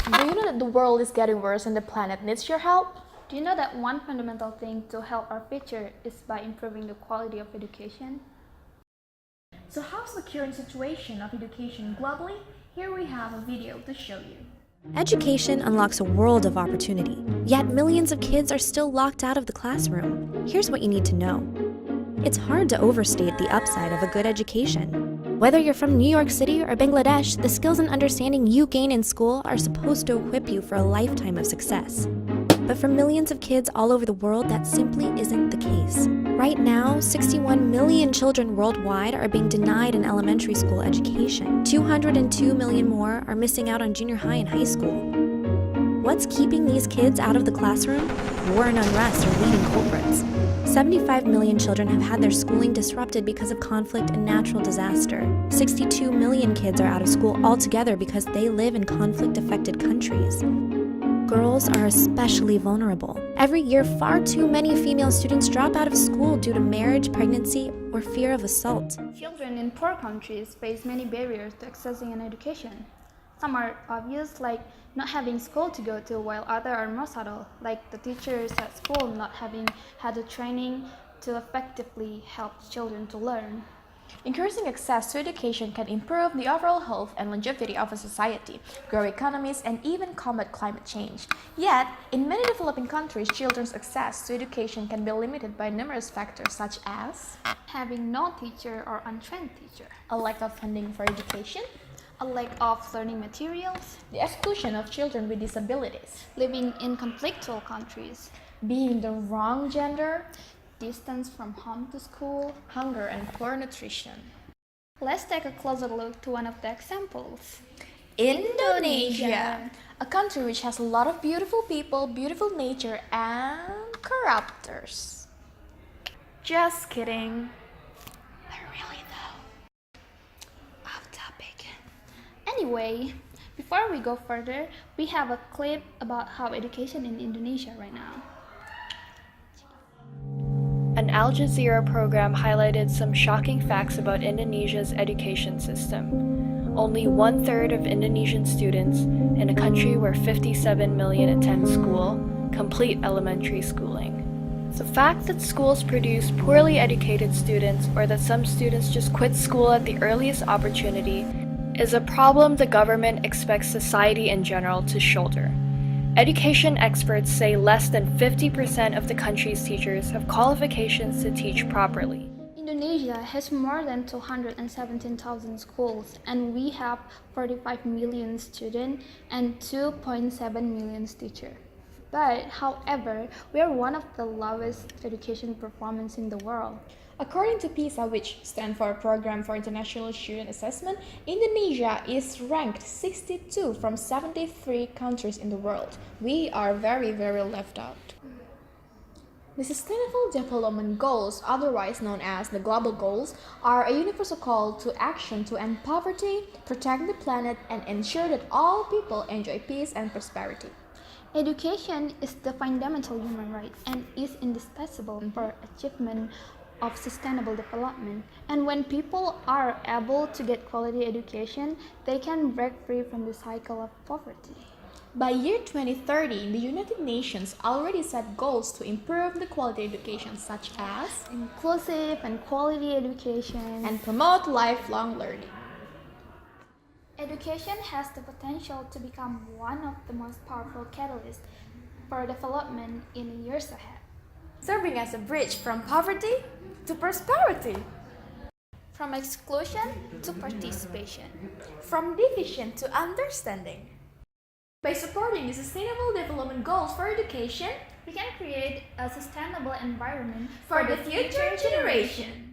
Do you know that the world is getting worse and the planet needs your help? Do you know that one fundamental thing to help our future is by improving the quality of education? So how's the current situation of education globally? Here we have a video to show you. Education unlocks a world of opportunity, yet millions of kids are still locked out of the classroom. Here's what you need to know. It's hard to overstate the upside of a good education. Whether you're from New York City or Bangladesh, the skills and understanding you gain in school are supposed to equip you for a lifetime of success. But for millions of kids all over the world, that simply isn't the case. Right now, 61 million children worldwide are being denied an elementary school education. 202 million more are missing out on junior high and high school. What's keeping these kids out of the classroom? War and unrest are leading culprits. 75 million children have had their schooling disrupted because of conflict and natural disaster. 62 million kids are out of school altogether because they live in conflict-affected countries. Girls are especially vulnerable. Every year, far too many female students drop out of school due to marriage, pregnancy, or fear of assault. Children in poor countries face many barriers to accessing an education. Some are obvious, like not having school to go to, while others are more subtle, like the teachers at school not having had the training to effectively help children to learn. Increasing access to education can improve the overall health and longevity of a society, grow economies, and even combat climate change. Yet, in many developing countries, children's access to education can be limited by numerous factors such as Having no teacher or untrained teacher, a lack of funding for education, a lack of learning materials, the exclusion of children with disabilities, living in conflictual countries, being the wrong gender, distance from home to school, hunger and poor nutrition. Let's take a closer look to one of the examples. Indonesia, a country which has a lot of beautiful people, beautiful nature, and corruptors. Just kidding. They're really though. Off topic. Anyway, before we go further, we have a clip about how education in Indonesia right now. An Al Jazeera program highlighted some shocking facts about Indonesia's education system. Only 1/3 of Indonesian students, in a country where 57 million attend school, complete elementary schooling. The fact that schools produce poorly educated students, or that some students just quit school at the earliest opportunity, is a problem the government expects society in general to shoulder. Education experts say less than 50% of the country's teachers have qualifications to teach properly. Indonesia has more than 217,000 schools, and we have 45 million students and 2.7 million teachers. But, however, we are one of the lowest education performance in the world. According to PISA, which stands for Program for International Student Assessment, Indonesia is ranked 62 from 73 countries in the world. We are very, very left out. The Sustainable Development Goals, otherwise known as the Global Goals, are a universal call to action to end poverty, protect the planet, and ensure that all people enjoy peace and prosperity. Education is the fundamental human right and is indispensable for achievement of sustainable development. And when people are able to get quality education, they can break free from the cycle of poverty. By year 2030, the United Nations already set goals to improve the quality education such as inclusive and quality education and promote lifelong learning. Education has the potential to become one of the most powerful catalysts for development in the years ahead, serving as a bridge from poverty to prosperity, from exclusion to participation, from division to understanding. By supporting the Sustainable Development Goals for education, we can create a sustainable environment for the future generation.